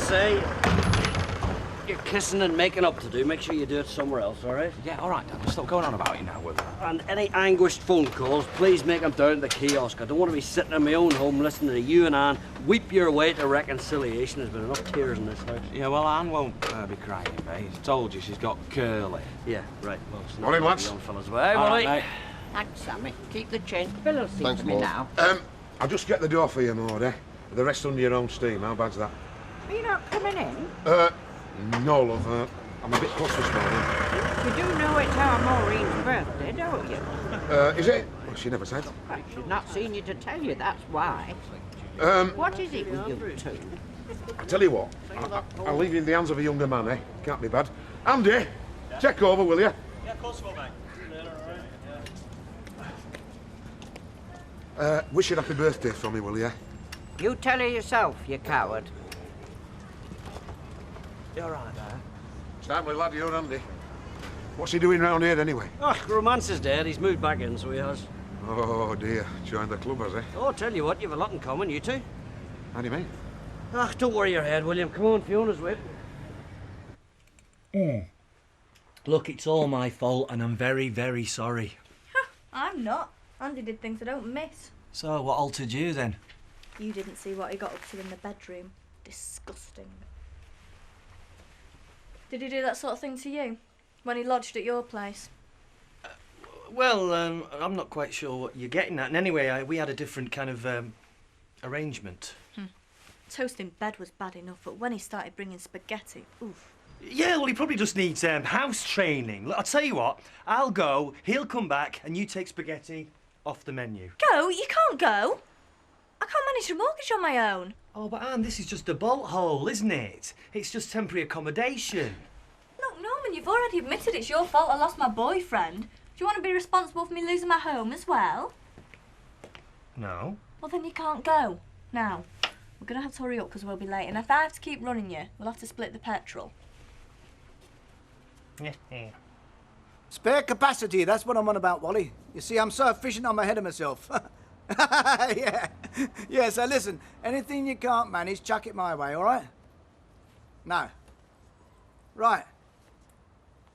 say, you're kissing and making up to do. Make sure you do it somewhere else, all right? Yeah, all right, Dad. Stop going on about it now, will you? And any anguished phone calls, please make them down to the kiosk. I don't want to be sitting in my own home listening to you and Anne weep your way to reconciliation. There's been enough tears in this house. Yeah, well, Anne won't be crying, mate. I told you she's got curly. Yeah, right. Well, it's not Morning, lads. young fellas. Hey, All Willie. right, mate. Thanks, Sammy. Keep the change. Bill will see Thanks, to me Maud. now. I'll just get the door for you, Maud, eh? The rest under your own steam. How bad's that? Are you not coming in? No, love. I'm a bit cross this morning. You do know it's our Maureen's birthday, don't you? Is it? Well, she never said. Well, she's not seen you to tell you, that's why. What is it with you two? I tell you what. I'll leave you in the hands of a younger man, eh? Can't be bad. Andy, check over, will you? Yeah, of course, mate. Wish her happy birthday for me, will you? You tell her yourself, you coward. You all right there? Stanley, lad, you're Andy. What's he doing round here, anyway? Oh, romance is dead. He's moved back in, so he has. Oh, dear. Joined the club, has he? Oh, tell you what, you've a lot in common, you two. How do you mean? Ah, don't worry your head, William. Come on, Fiona's waiting. Look, it's all my fault and I'm very, very sorry. I'm not. Andy did things I don't miss. So, what altered you then? You didn't see what he got up to in the bedroom. Disgusting. Did he do that sort of thing to you? When he lodged at your place? Well, I'm not quite sure what you're getting at. And anyway, we had a different kind of arrangement. Toast in bed was bad enough, but when he started bringing spaghetti, oof. Yeah, well, he probably just needs house training. Look, I'll tell you what, I'll go, he'll come back, and you take spaghetti off the menu. Go? You can't go. I can't manage a mortgage on my own. Oh, but Anne, this is just a bolt hole, isn't it? It's just temporary accommodation. Look, Norman, you've already admitted it's your fault I lost my boyfriend. Do you want to be responsible for me losing my home as well? No. Well, then you can't go. Now, we're going to have to hurry up because we'll be late. And if I have to keep running you, we'll have to split the petrol. Spare capacity, that's what I'm on about, Wally. You see, I'm so efficient I'm ahead of myself. Yeah. Yeah, so listen, anything you can't manage, chuck it my way, all right? No. Right.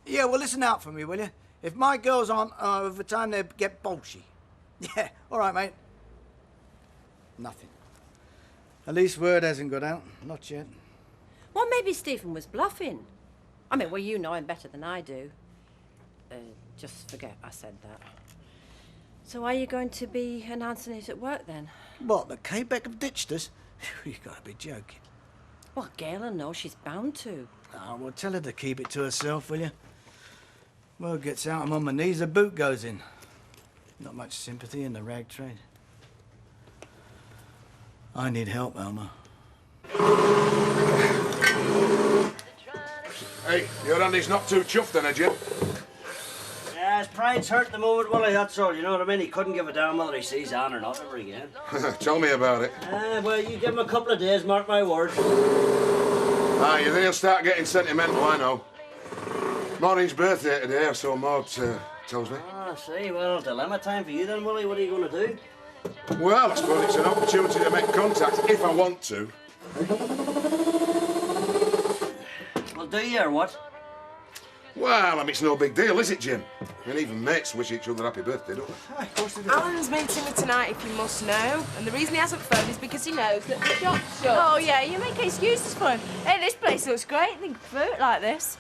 Yeah, well, listen out for me, will you? If my girls aren't overtime, they get bolshy. Yeah, all right, mate. Nothing. At least word hasn't got out. Not yet. Well, maybe Stephen was bluffing. I mean, well, you know him better than I do. Just forget I said that. So are you going to be announcing it at work then? What, the Quebec have ditched us? You've got to be joking. Well, Gayla knows she's bound to. Oh, well, tell her to keep it to herself, will you? Word gets out, I'm on my knees, the boot goes in. Not much sympathy in the rag trade. I need help, Elmer. Hey, your Andy's not too chuffed then, are you? Yeah, his pride's hurt at the moment, Willie, that's all. You know what I mean? He couldn't give a damn whether he sees Anne or not ever again. Tell me about it. Well, you give him a couple of days, mark my words. Ah, you think he'll start getting sentimental, I know. Maureen's birthday today, so Maud tells me. Ah, see, well, dilemma time for you then, Willie. What are you going to do? Well, I suppose it's an opportunity to make contact, if I want to. Well, do you, or what? Well, I mean, it's no big deal, is it, Jim? And even mates wish each other happy birthday, don't they? Of course they do. Alan's meeting me tonight, if you must know. And the reason he hasn't phoned is because he knows that the shop's shut. Oh, yeah, you make excuses for him. Hey, this place looks great. Think fruit like this.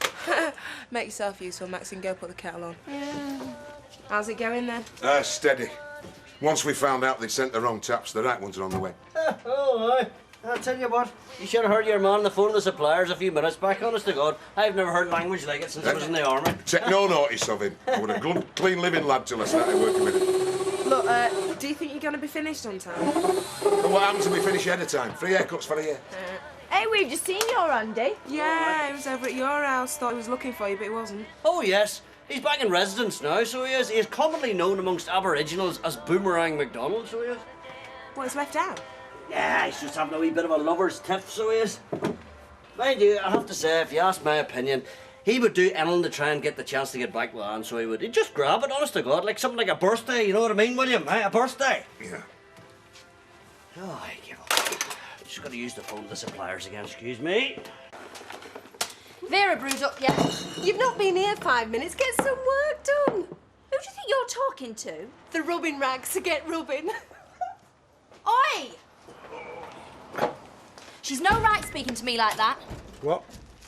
Make yourself useful, Max, and go put the kettle on. Yeah. How's it going then? Steady. Once we found out they'd sent the wrong taps, the right ones are on the way. Oh, aye. I'll tell you what, you should have heard your man on the phone to the suppliers a few minutes back, honest to God. I've never heard language like it since I was in the army. Take no notice of him. I was a good, clean living lad till I started working with him. Look, do you think you're going to be finished on time? And what happens if we finish ahead of time? 3 haircuts for a year. Hey, we've just seen your Andy. Yeah, he was over at your house. Thought he was looking for you, but he wasn't. Oh, yes. He's back in residence now, so he is. He is commonly known amongst Aboriginals as Boomerang McDonald, so he is. What, he's left out? Yeah, he's just having a wee bit of a lover's tiff, so he is. Mind you, I have to say, if you ask my opinion, he would do anything to try and get the chance to get back with Anne, so he would. He'd just grab it, honest to God, like something like a birthday, you know what I mean, William? A birthday. Yeah. Oh, I give up. just got to use the phone to the suppliers again. Excuse me. Vera brewed up yet? You've not been here 5 minutes. Get some work done. Who do you think you're talking to? The rubbing rags to get rubbing. Oi! She's no right speaking to me like that. What?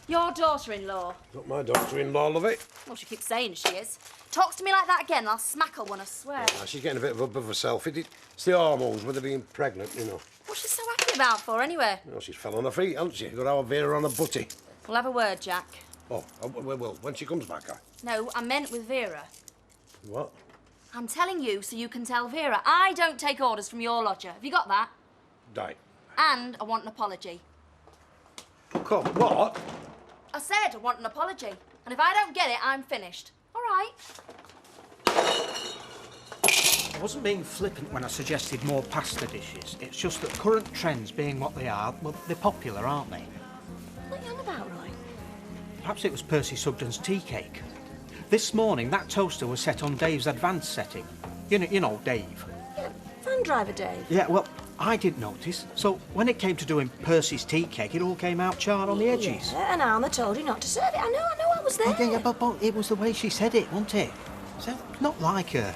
Your daughter-in-law. Not my daughter-in-law, love it. Well, she keeps saying she is. Talks to me like that again, and I'll smack her one, I swear. Ah, she's getting a bit of up of herself. It's the hormones with her being pregnant, you know. What's she so happy about for, anyway? Well, she's fell on her feet, hasn't she? Got our Vera on a butty. We'll have a word, Jack. Oh, we will. When she comes back, No, I meant with Vera. What? I'm telling you so you can tell Vera. I don't take orders from your lodger. Have you got that? Right. And I want an apology. Come, what? I said I want an apology. And if I don't get it, I'm finished. All right. I wasn't being flippant when I suggested more pasta dishes. It's just that current trends being what they are, well, they're popular, aren't they? What are you on about, Roy? Perhaps it was Percy Sugden's tea cake. This morning, that toaster was set on Dave's advanced setting. You know Dave. Yeah, van driver Dave. Yeah, well, I didn't notice. So when it came to doing Percy's tea cake, it all came out charred on the edges. Yeah, and Alma told you not to serve it. I know, I was there. Yeah, but it was the way she said it, wasn't it? So, not like her.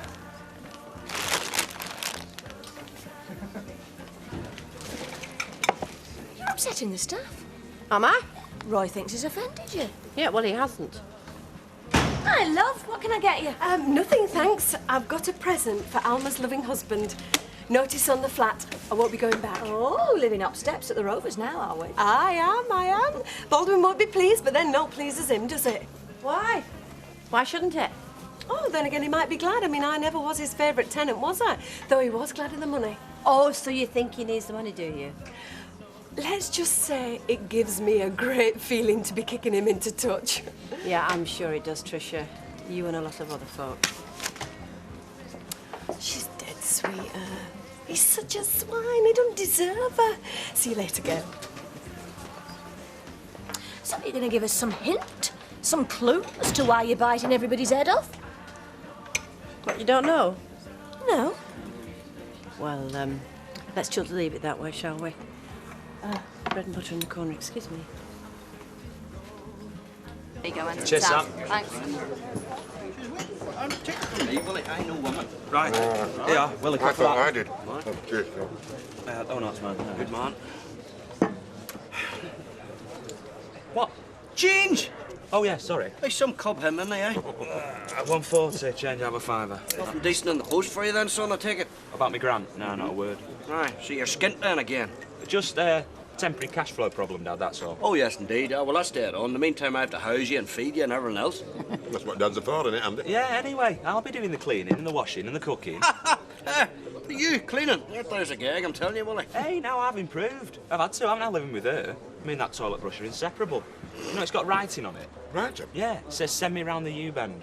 You're upsetting the staff. Am I? Roy thinks he's offended you. Yeah, well, he hasn't. Hi, love. What can I get you? Nothing, thanks. I've got a present for Alma's loving husband. Notice on the flat. I won't be going back. Oh, living up steps at the Rovers now, are we? I am. Baldwin won't be pleased, but then no pleases him, does it? Why? Why shouldn't it? Oh, then again, he might be glad. I mean, I never was his favourite tenant, was I? Though he was glad of the money. Oh, so you think he needs the money, do you? Let's just say it gives me a great feeling to be kicking him into touch. Yeah, I'm sure it does, Tricia. You and a lot of other folk. She's dead sweet. He's such a swine. He don't deserve her. See you later, girl. So you're going to give us some hint, some clue as to why you're biting everybody's head off? What, you don't know? No. Well, let's just leave it that way, shall we? Bread and butter in the corner, excuse me. There you go, Andy. Cheers, Sam. Thanks. I know woman. Right. Yeah, Willie, I thought I did. What? Oh, cheers, no. oh, no, it's mine. No. Good man. What? Change? Oh, yeah, sorry. Hey, some cob him in there, eh? 140, change over fiver. Nothing decent in the post for you then, son, I take it? About me grant? No, not a word. Right, so you're skint then again? Just temporary cash flow problem, Dad, that's all. Oh, yes, indeed. Well, that's dead on. In the meantime, I have to house you and feed you and everything else. That's what Dad's for, isn't it, Andy? Yeah, anyway, I'll be doing the cleaning and the washing and the cooking. You cleaning? There's a gag, I'm telling you, Willie. Hey, now I've improved. I've had to. I'm now living with her. Me and that toilet brush are inseparable. You know, it's got writing on it. Writing? Yeah, it says send me round the U-bend.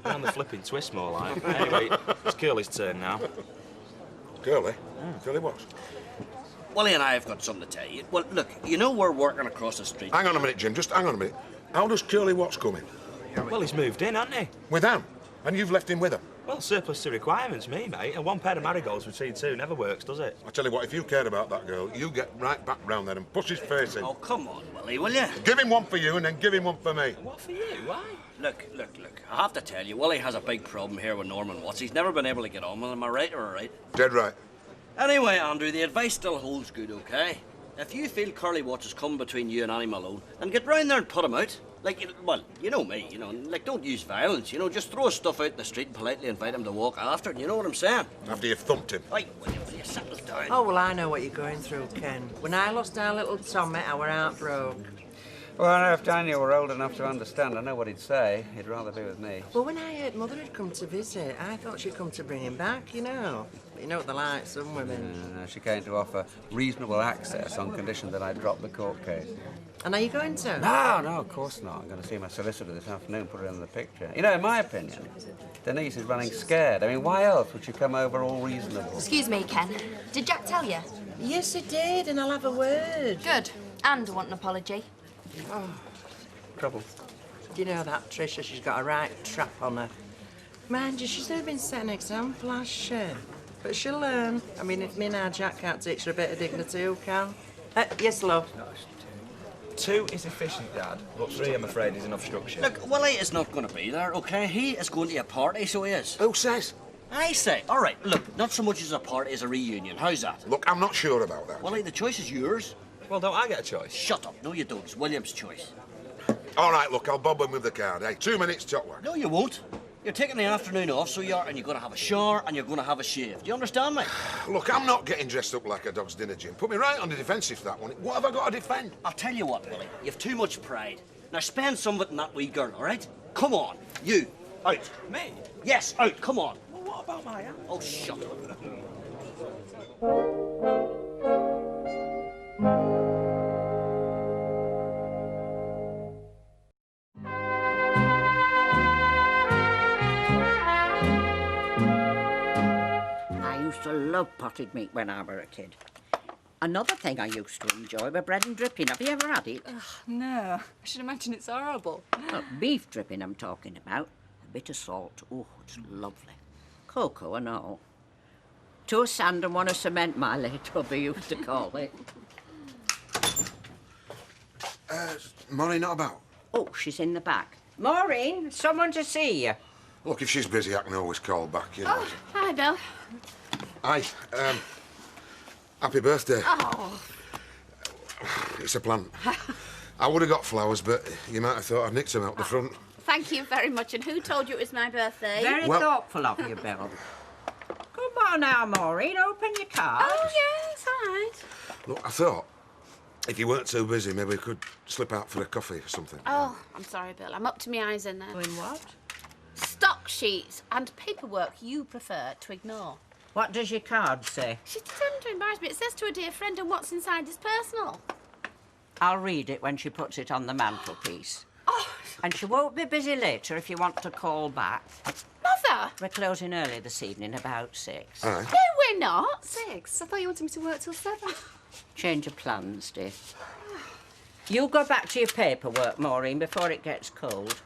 Round the flipping twist, more like. Anyway, it's Curly's turn now. Curly? Curly what? Willie and I have got something to tell you. Well, look, you know we're working across the street. Hang on a minute, Jim. Just hang on a minute. How does Curly Watts come in? Well, he's moved in, hasn't he? With Anne? And you've left him with her? Well, surplus to requirements, me, mate. And one pair of marigolds between two never works, does it? I tell you what, if you cared about that girl, you get right back round there and push his face in. Oh, come on, Willie, will you? Give him one for you and then give him one for me. What for you? Why? Look. I have to tell you, Willie has a big problem here with Norman Watts. He's never been able to get on with him. Am I right or right? Dead right. Anyway, Andrew, the advice still holds good, okay? If you feel Curly Watts has come between you and Annie Malone, then get round there and put him out. Like, well, you know me, like, don't use violence, just throw his stuff out in the street and politely invite him to walk after it, you know what I'm saying? After you've thumped him. Right, will you settle down? Oh, well, I know what you're going through, Ken. When I lost our little Tommy, I were heartbroken. Well, I know if Daniel were old enough to understand, I know what he'd say. He'd rather be with me. Well, when I heard Mother had come to visit, I thought she'd come to bring him back, you know. You know what they're like, some women. No, she came to offer reasonable access on condition that I drop the court case. And are you going to? No, of course not. I'm going to see my solicitor this afternoon, put her in the picture. You know, in my opinion, Denise is running scared. I mean, why else would she come over all reasonable? Excuse me, Ken. Did Jack tell you? Yes, he did, and I'll have a word. Good. And I want an apology. Oh. Trouble. Do you know that Tricia? She's got a right trap on her. Mind you, she's never been set an example, has she? But she'll learn. I mean, if me and our Jack can't teach her a bit of dignity, who can? Yes, love. 2 is efficient, Dad, but 3, I'm afraid, is an obstruction. Look, Willie is not going to be there, OK? He is going to a party, so he is. Who says? I say. All right, look, not so much as a party as a reunion. How's that? Look, I'm not sure about that. Willie, the choice is yours. Well, don't I get a choice? Shut up. No, you don't. It's William's choice. All right, look, I'll bob him with the card, eh? 2 minutes top work. No, you won't. You're taking the afternoon off, so you are, and you're going to have a shower and you're going to have a shave. Do you understand me? Look, I'm not getting dressed up like a dog's dinner, Jim. Put me right on the defensive for that one. What have I got to defend? I'll tell you what, Willie. You've too much pride. Now spend some of it in that wee girl, all right? Come on. You. Out. Me? Yes, out. Come on. Well, what about my aunt? Oh, shut up. I used to love potted meat when I were a kid. Another thing I used to enjoy were bread and dripping. Have you ever had it? No, I should imagine it's horrible. Well, beef dripping I'm talking about. A bit of salt. Oh, it's lovely. Cocoa and all. 2 of sand and 1 of cement, my late hubby used to call it. Maureen not about? Oh, she's in the back. Maureen, someone to see you. Look, if she's busy, I can always call back, you know. Oh, hi, Bill. Hi, happy birthday. Oh. It's a plant. I would have got flowers, but you might have thought I'd nicked them out the front. Thank you very much. And who told you it was my birthday? Very thoughtful of you, Bill. Come on now, Maureen, open your card. Oh, yes, all right. Look, I thought, if you weren't too busy, maybe we could slip out for a coffee or something. Oh, I'm sorry, Bill. I'm up to my eyes in there. Doing what? Stock sheets and paperwork you prefer to ignore. What does your card say? She's determined to embarrass me. It says to a dear friend, and what's inside is personal. I'll read it when she puts it on the mantelpiece. Oh. And she won't be busy later if you want to call back. Mother! We're closing early this evening, about 6. All right. No, we're not. 6? I thought you wanted me to work till 7. Change of plans, dear. You go back to your paperwork, Maureen, before it gets cold.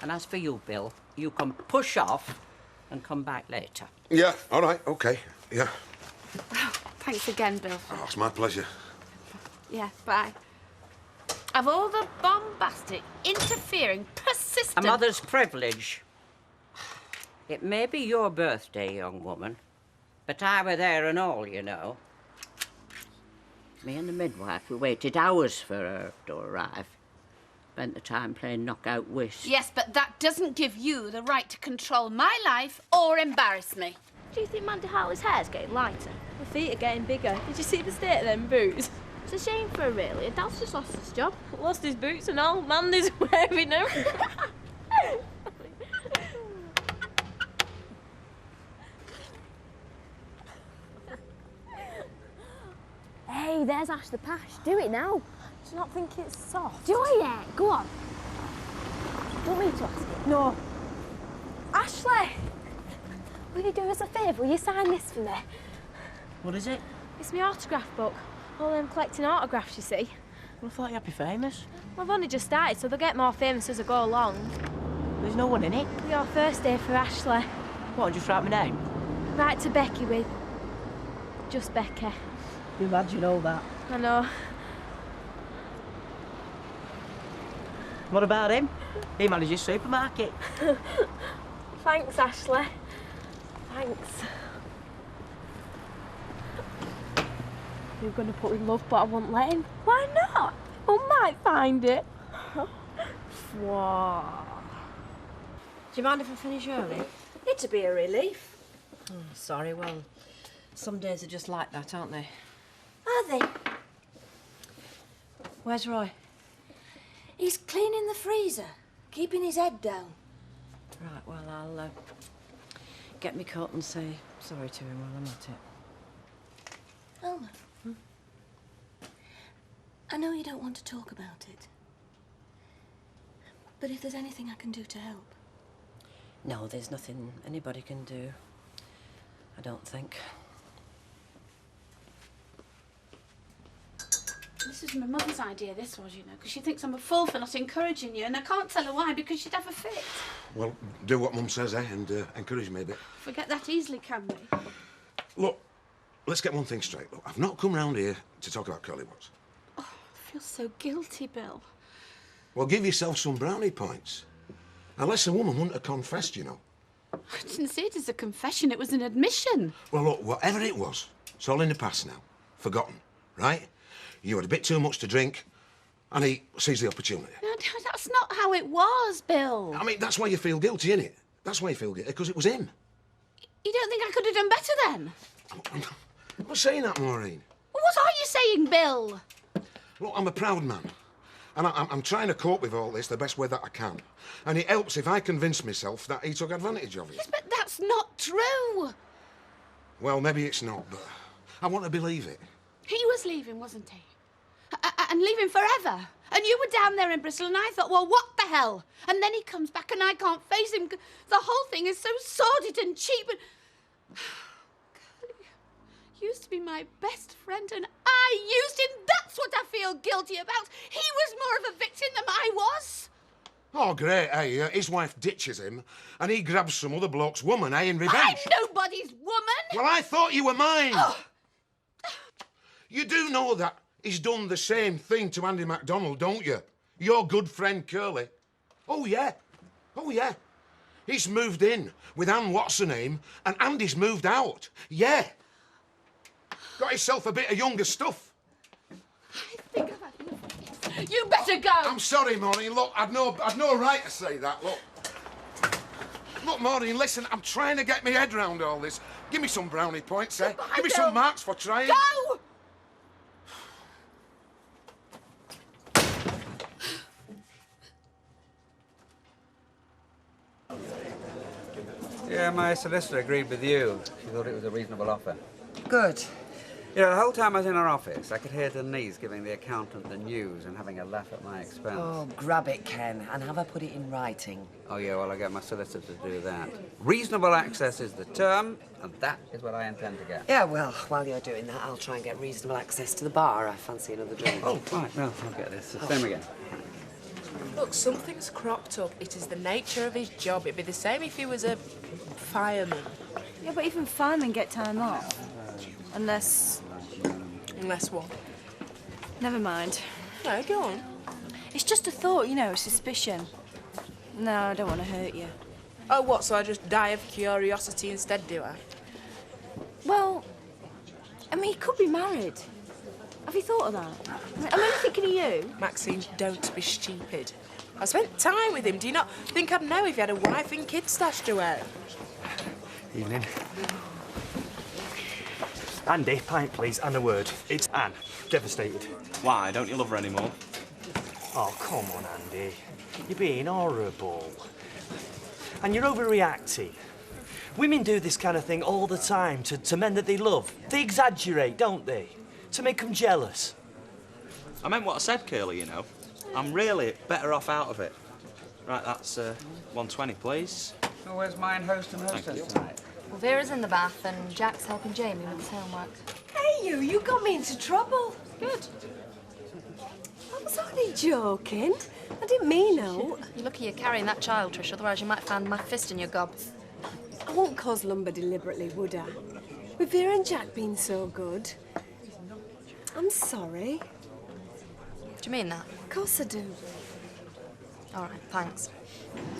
And as for you, Bill, you can push off and come back later. Yeah, all right, OK, yeah. Oh, thanks again, Bill. Oh, it's my pleasure. Yeah, bye. Of all the bombastic, interfering, persistent... A mother's privilege. It may be your birthday, young woman, but I were there and all, you know. Me and the midwife, we waited hours for her to arrive. Spent the time playing knockout whist. Yes, but that doesn't give you the right to control my life or embarrass me. Do you think Mandy Hartley's hair's getting lighter? Her feet are getting bigger. Did you see the state of them boots? It's a shame for her, really. Dad's just lost his job. Lost his boots and all. Mandy's wearing them. Hey, there's Ash the Pash. Do it now. Do you not think it's soft? Do it. Go on. Do you want me to ask it? No. Ashley! Will you do us a favour? Will you sign this for me? What is it? It's my autograph book. All them collecting autographs, you see. Well, I thought you'd be famous. Well, I've only just started, so they'll get more famous as I go along. There's no one in it. Your first day for Ashley. What, just write my name? Write to Becky with just Becky. You imagine all that. I know. What about him? He manages supermarket. Thanks, Ashley. Thanks. You're going to put with love, but I won't let him. Why not? I might find it. Whoa. Do you mind if I finish early? It'd be a relief. Oh, sorry, well, some days are just like that, aren't they? Are they? Where's Roy? He's cleaning the freezer, keeping his head down. Right, well, I'll get me coat and say sorry to him while I'm at it. Elmer, I know you don't want to talk about it, but if there's anything I can do to help... No, there's nothing anybody can do. I don't think. This is my mother's idea, this was, you know, because she thinks I'm a fool for not encouraging you, and I can't tell her why, because she'd have a fit. Well, do what Mum says, eh, and encourage me a bit. Forget that easily, can we? Look, let's get one thing straight. Look, I've not come round here to talk about Curly Watts. I feel so guilty, Bill. Well, give yourself some brownie points. Unless a woman wouldn't have confessed, you know. I didn't see it as a confession, it was an admission. Well, look, whatever it was, it's all in the past now. Forgotten, right? You had a bit too much to drink, and he seized the opportunity. No, that's not how it was, Bill. I mean, that's why you feel guilty, innit? That's why you feel guilty, because it was him. You don't think I could have done better then? I'm not saying that, Maureen. Well, what are you saying, Bill? Look, I'm a proud man. And I'm trying to cope with all this the best way that I can. And it helps if I convince myself that he took advantage of it. Yes, but that's not true. Well, maybe it's not, but I want to believe it. He was leaving, wasn't he? And leaving forever. And you were down there in Bristol, and I thought, well, what the hell? And then he comes back, and I can't face him. The whole thing is so sordid and cheap. And Curly used to be my best friend, and I used him. That's what I feel guilty about. He was more of a victim than I was. Oh, great, eh? His wife ditches him, and he grabs some other bloke's woman, eh, in revenge. I'm nobody's woman. Well, I thought you were mine. Oh. You do know that he's done the same thing to Andy MacDonald, don't you? Your good friend Curly. Oh, yeah. Oh, yeah. He's moved in with Anne What's-her-name, and Andy's moved out. Yeah. Got himself a bit of younger stuff. I think I've had enough of this. You better go. I'm sorry, Maureen. Look, I'd no right to say that. Look, Maureen, listen, I'm trying to get my head round all this. Give me some brownie points, eh? Give me some marks for trying. Go! Yeah, my solicitor agreed with you. She thought it was a reasonable offer. Good. You know, the whole time I was in her office, I could hear Denise giving the accountant the news and having a laugh at my expense. Oh, grab it, Ken, and have her put it in writing. Oh, yeah, well, I'll get my solicitor to do that. Reasonable access is the term, and that is what I intend to get. Yeah, well, while you're doing that, I'll try and get reasonable access to the bar. I fancy another drink. Oh, right, no, I'll get this. The same again. Look, something's cropped up. It is the nature of his job. It'd be the same if he was a fireman. Yeah, but even firemen get time off. Unless... Unless what? Never mind. No, go on. It's just a thought, you know, a suspicion. No, I don't want to hurt you. Oh, what, so I just die of curiosity instead, do I? Well, I mean, he could be married. Have you thought of that? I'm only thinking of you. Maxine, don't be stupid. I spent time with him. Do you not think I'd know if he had a wife and kids stashed away? Evening. Andy, pint, please, and a word. It's Anne. Devastated. Why? Don't you love her anymore? Oh, come on, Andy. You're being horrible. And you're overreacting. Women do this kind of thing all the time to men that they love. They exaggerate, don't they? To make them jealous. I meant what I said, Curly, you know. I'm really better off out of it. Right, that's 120, please. Oh, where's mine host and hostess tonight? Well, Vera's in the bath and Jack's helping Jamie with his homework. Hey, you got me into trouble. Good. I was only joking. I didn't mean no. You're lucky you're carrying that child, Trish, otherwise you might find my fist in your gob. I won't cause lumber deliberately, would I? With Vera and Jack being so good. I'm sorry. Do you mean that? Of course I do. All right, thanks.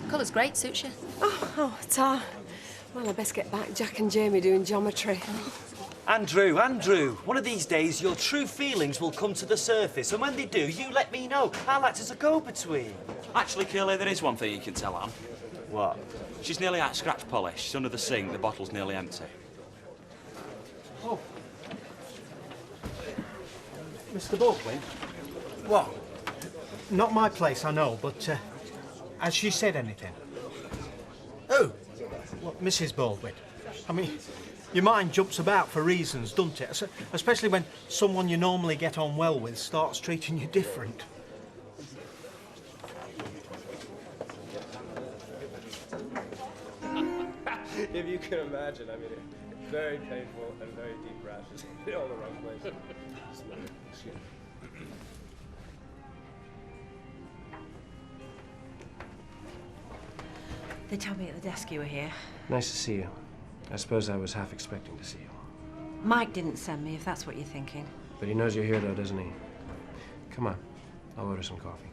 The colour's great, suits you. Oh, tar. Well, I best get back. Jack and Jamie doing geometry. Andrew, one of these days your true feelings will come to the surface, and when they do, you let me know. I'll act as a go-between. Actually, Curly, there is one thing you can tell Anne. What? She's nearly out of scratch polish. She's under the sink, the bottle's nearly empty. Oh. Mr. Baldwin? What? Not my place, I know, but has she said anything? Who? Well, Mrs. Baldwin. I mean, your mind jumps about for reasons, doesn't it? Especially when someone you normally get on well with starts treating you different. If you can imagine, I mean, very painful and very deep rashes in all the wrong places. They told me at the desk you were here. Nice to see you. I suppose I was half expecting to see you. Mike didn't send me, if that's what you're thinking. But he knows you're here, though, doesn't he? Come on. I'll order some coffee.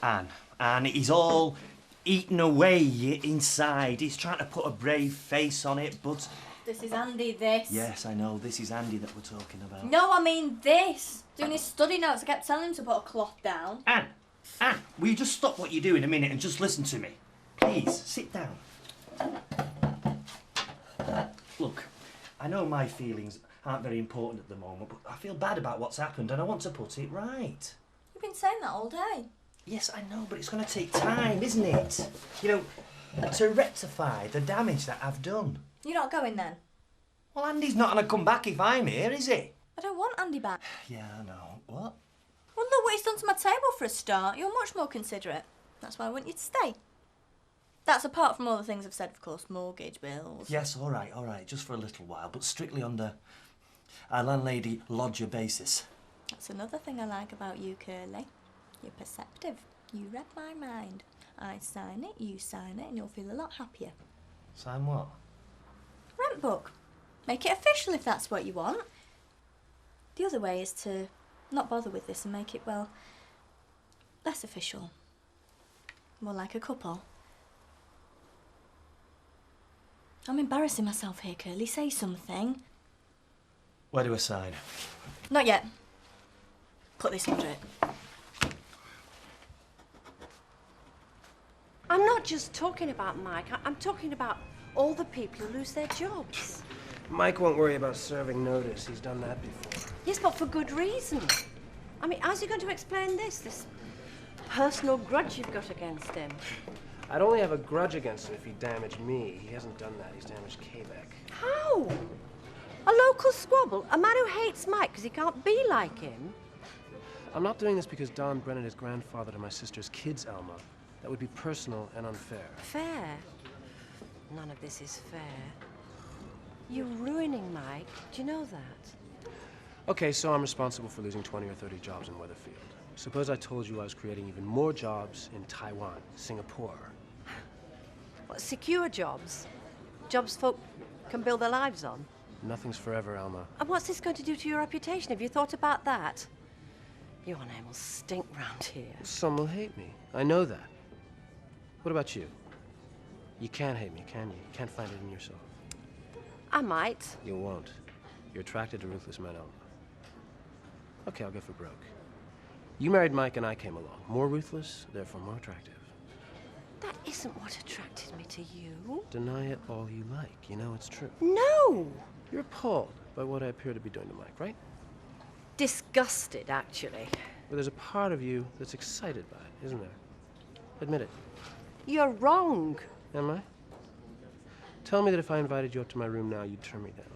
Anne, he's all eaten away inside. He's trying to put a brave face on it, but... This is Andy, this. Yes, I know. This is Andy that we're talking about. No, I mean this. Doing his study notes, I kept telling him to put a cloth down. Anne, will you just stop what you're doing a minute and just listen to me? Please, sit down. Look, I know my feelings aren't very important at the moment, but I feel bad about what's happened and I want to put it right. You've been saying that all day. Yes, I know, but it's going to take time, isn't it? You know, to rectify the damage that I've done. You're not going then? Well, Andy's not going to come back if I'm here, is he? I don't want Andy back. Yeah, I know. What? Well, look what he's done to my table for a start. You're much more considerate. That's why I want you to stay. That's apart from all the things I've said, of course, mortgage, bills. Yes, all right, just for a little while, but strictly under a landlady-lodger basis. That's another thing I like about you, Curly. You're perceptive. You read my mind. I sign it, you sign it, and you'll feel a lot happier. Sign what? Rent book. Make it official if that's what you want. The other way is to not bother with this and make it, well, less official. More like a couple. I'm embarrassing myself here, Curly. Say something. Where do I sign? Not yet. Put this under it. I'm not just talking about Mike. I'm talking about all the people who lose their jobs. Mike won't worry about serving notice. He's done that before. Yes, but for good reason. I mean, how's he going to explain this personal grudge you've got against him? I'd only have a grudge against him if he damaged me. He hasn't done that. He's damaged Quebec. How? A local squabble? A man who hates Mike because he can't be like him? I'm not doing this because Don Brennan is grandfather to my sister's kids, Alma. That would be personal and unfair. Fair? None of this is fair. You're ruining Mike. Do you know that? Okay, so I'm responsible for losing 20 or 30 jobs in Weatherfield. Suppose I told you I was creating even more jobs in Taiwan, Singapore. What, secure jobs? Jobs folk can build their lives on? Nothing's forever, Alma. And what's this going to do to your reputation? Have you thought about that? Your name will stink round here. Some will hate me. I know that. What about you? You can't hate me, can you? You can't find it in yourself. I might. You won't. You're attracted to ruthless men, Alma. Okay, I'll go for broke. You married Mike and I came along. More ruthless, therefore more attractive. That isn't what attracted me to you. Deny it all you like. You know it's true. No! You're appalled by what I appear to be doing to Mike, right? Disgusted, actually. Well, there's a part of you that's excited by it, isn't there? Admit it. You're wrong. Am I? Tell me that if I invited you up to my room now, you'd turn me down.